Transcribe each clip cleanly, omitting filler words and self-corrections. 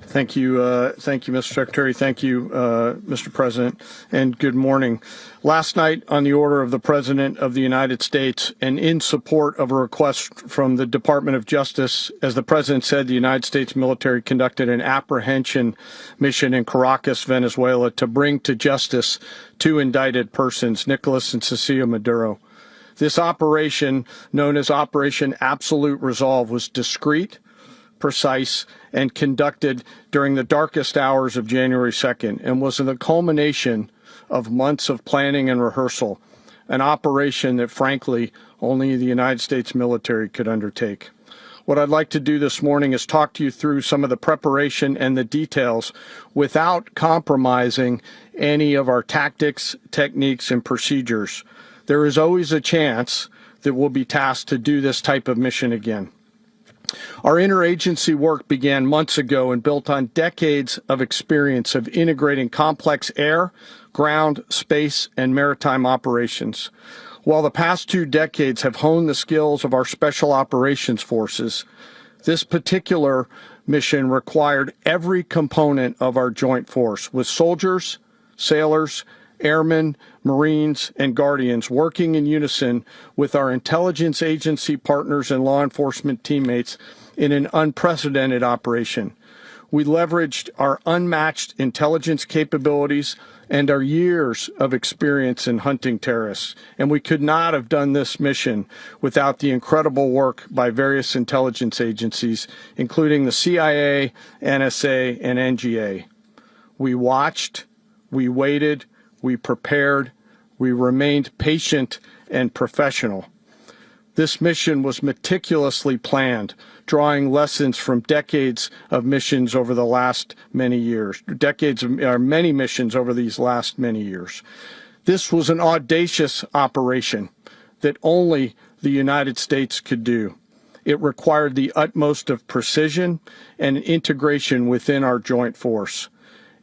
Thank you, Mr. Secretary. Thank you, Mr. President, and good morning. Last night, on the order of the President of the United States and in support of a request from the Department of Justice, as the President said, the United States military conducted an apprehension mission in Caracas, Venezuela, to bring to justice two indicted persons, Nicolás and Cilia Maduro. This operation, known as Operation Absolute Resolve, was discreet, precise, and conducted during the darkest hours of January 2nd and was the culmination of months of planning and rehearsal, an operation that, frankly, only the United States military could undertake. What I'd like to do this morning is talk to you through some of the preparation and the details without compromising any of our tactics, techniques, and procedures. There is always a chance that we'll be tasked to do this type of mission again. Our interagency work began months ago and built on decades of experience of integrating complex air, ground, space, and maritime operations. While the past 2 decades have honed the skills of our special operations forces, this particular mission required every component of our joint force, with soldiers, sailors, airmen, Marines, and Guardians working in unison with our intelligence agency partners and law enforcement teammates in an unprecedented operation. We leveraged our unmatched intelligence capabilities and our years of experience in hunting terrorists, and we could not have done this mission without the incredible work by various intelligence agencies, including the CIA, NSA, and NGA. We watched, we waited, we prepared, we remained patient and professional. This mission was meticulously planned, drawing lessons from decades of missions over the last many years, many missions over these last many years. This was an audacious operation that only the United States could do. It required the utmost of precision and integration within our joint force.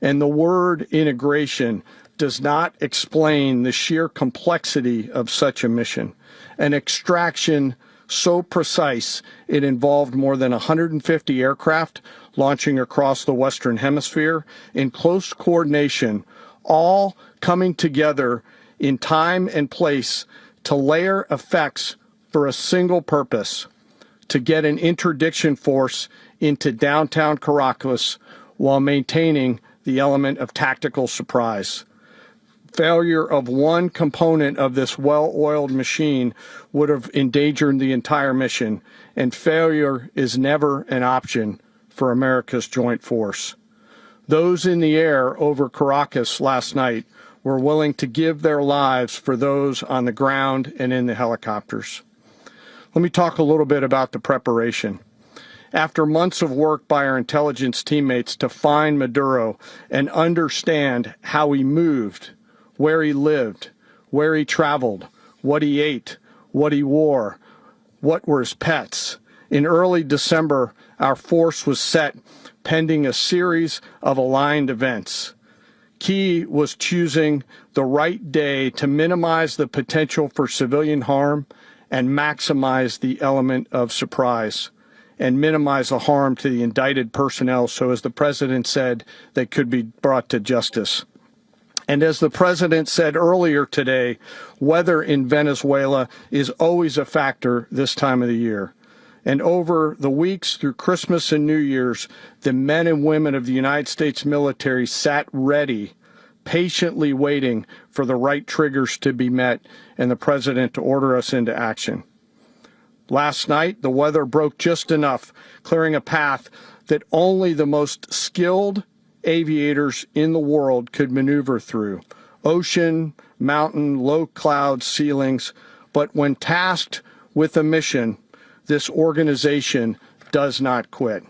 And the word integration does not explain the sheer complexity of such a mission. An extraction so precise it involved more than 150 aircraft launching across the Western Hemisphere in close coordination, all coming together in time and place to layer effects for a single purpose: to get an interdiction force into downtown Caracas while maintaining the element of tactical surprise. Failure of one component of this well-oiled machine would have endangered the entire mission, and failure is never an option for America's joint force. Those in the air over Caracas last night were willing to give their lives for those on the ground and in the helicopters. Let me talk a little bit about the preparation. After months of work by our intelligence teammates to find Maduro and understand how he moved, where he lived, where he traveled, what he ate, what he wore, what were his pets. In early December, our force was set pending a series of aligned events. Key was choosing the right day to minimize the potential for civilian harm and maximize the element of surprise, and minimize the harm to the indicted personnel so, as the President said, they could be brought to justice. And as the President said earlier today, weather in Venezuela is always a factor this time of the year. And over the weeks through Christmas and New Year's, the men and women of the United States military sat ready, patiently waiting for the right triggers to be met and the President to order us into action. Last night, the weather broke just enough, clearing a path that only the most skilled aviators in the world could maneuver through. Ocean, mountain, low cloud ceilings. But when tasked with a mission, this organization does not quit.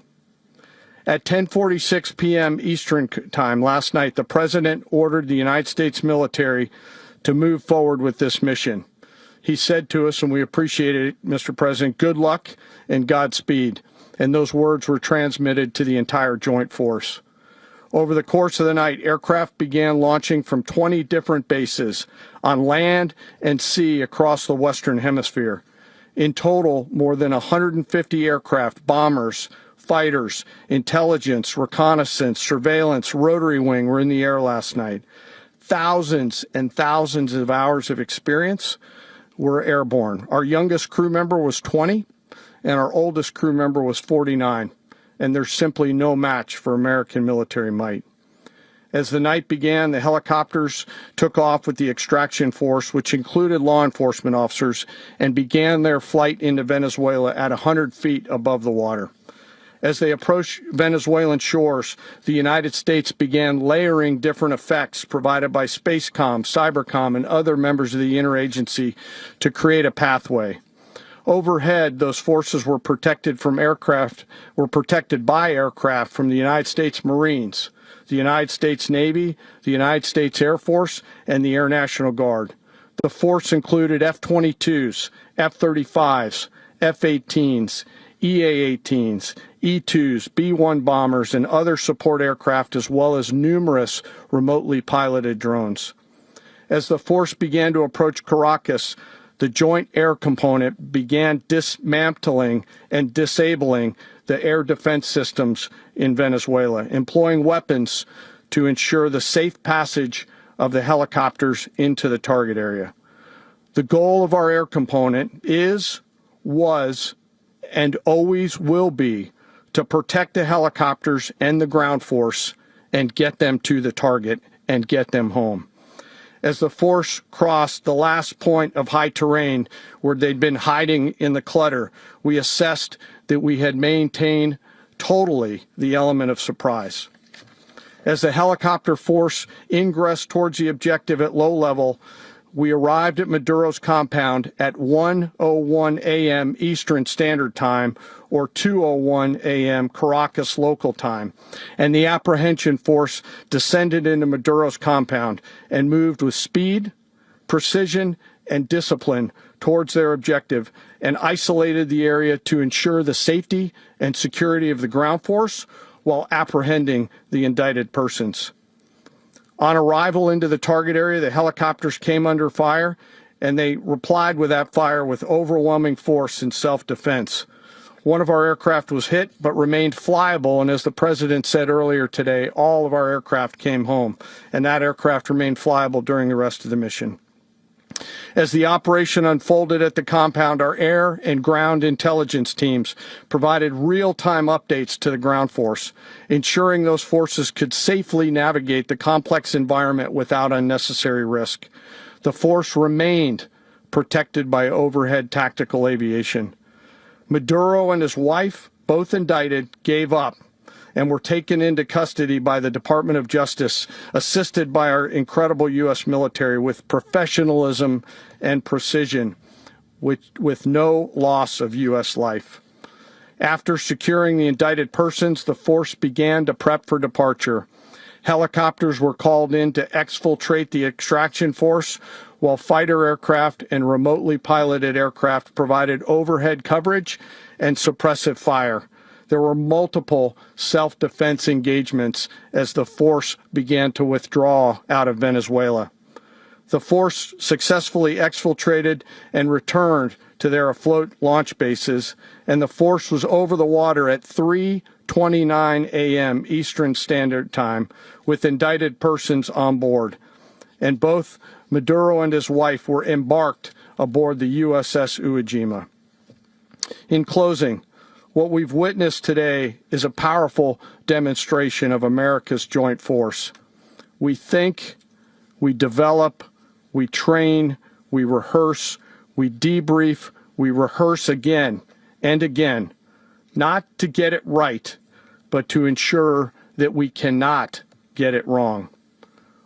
At 10:46 p.m. Eastern Time last night, the President ordered the United States military to move forward with this mission. He said to us, and we appreciate it, Mr. President, good luck and Godspeed. And those words were transmitted to the entire joint force. Over the course of the night, aircraft began launching from 20 different bases on land and sea across the Western Hemisphere. In total, more than 150 aircraft, bombers, fighters, intelligence, reconnaissance, surveillance, rotary wing were in the air last night. Thousands and thousands of hours of experience were airborne. Our youngest crew member was 20, and our oldest crew member was 49, and there's simply no match for American military might. As the night began, the helicopters took off with the extraction force, which included law enforcement officers, and began their flight into Venezuela at 100 feet above the water. As they approached Venezuelan shores, the United States began layering different effects provided by Spacecom, Cybercom, and other members of the interagency to create a pathway. Overhead, those forces were protected by aircraft from the United States Marines, the United States Navy, the United States Air Force, and the Air National Guard. The force included F-22s, F-35s, F-18s, EA-18s, E-2s, B-1 bombers, and other support aircraft, as well as numerous remotely piloted drones. As the force began to approach Caracas, the Joint Air Component began dismantling and disabling the air defense systems in Venezuela, employing weapons to ensure the safe passage of the helicopters into the target area. The goal of our air component was, and always will be to protect the helicopters and the ground force and get them to the target and get them home. As the force crossed the last point of high terrain where they'd been hiding in the clutter, we assessed that we had maintained totally the element of surprise. As the helicopter force ingressed towards the objective at low level, we arrived at Maduro's compound at 1:01 a.m. Eastern Standard Time, or 2:01 a.m. Caracas local time, and the apprehension force descended into Maduro's compound and moved with speed, precision, and discipline towards their objective and isolated the area to ensure the safety and security of the ground force while apprehending the indicted persons. On arrival into the target area, the helicopters came under fire, and they replied with that fire with overwhelming force in self-defense. One of our aircraft was hit, but remained flyable, and as the President said earlier today, all of our aircraft came home, and that aircraft remained flyable during the rest of the mission. As the operation unfolded at the compound, our air and ground intelligence teams provided real-time updates to the ground force, ensuring those forces could safely navigate the complex environment without unnecessary risk. The force remained protected by overhead tactical aviation. Maduro and his wife, both indicted, gave up and were taken into custody by the Department of Justice, assisted by our incredible U.S. military with professionalism and precision, with no loss of U.S. life. After securing the indicted persons, the force began to prep for departure. Helicopters were called in to exfiltrate the extraction force, while fighter aircraft and remotely piloted aircraft provided overhead coverage and suppressive fire. There were multiple self-defense engagements as the force began to withdraw out of Venezuela. The force successfully exfiltrated and returned to their afloat launch bases, and the force was over the water at 3:29 a.m. Eastern Standard Time with indicted persons on board. And both Maduro and his wife were embarked aboard the USS Iwo Jima. In closing, what we've witnessed today is a powerful demonstration of America's joint force. We think, we develop, we train, we rehearse, we debrief, we rehearse again and again, not to get it right, but to ensure that we cannot get it wrong.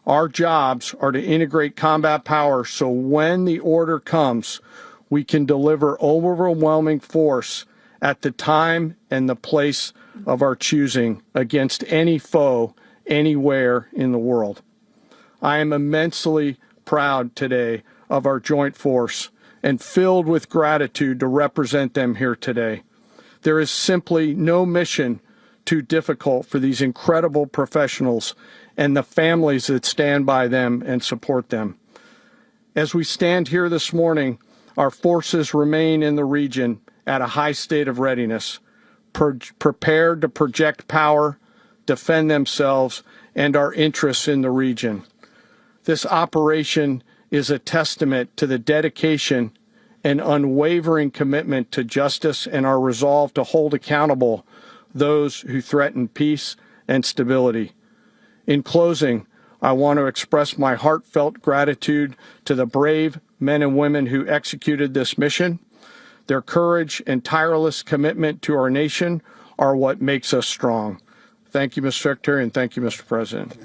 Our jobs are to integrate combat power so when the order comes, we can deliver overwhelming force at the time and the place of our choosing against any foe anywhere in the world. I am immensely proud today of our joint force and filled with gratitude to represent them here today. There is simply no mission too difficult for these incredible professionals and the families that stand by them and support them. As we stand here this morning, our forces remain in the region at a high state of readiness, prepared to project power, defend themselves, and our interests in the region. This operation is a testament to the dedication and unwavering commitment to justice and our resolve to hold accountable those who threaten peace and stability. In closing, I want to express my heartfelt gratitude to the brave men and women who executed this mission. Their courage and tireless commitment to our nation are what makes us strong. Thank you, Mr. Secretary, and thank you, Mr. President.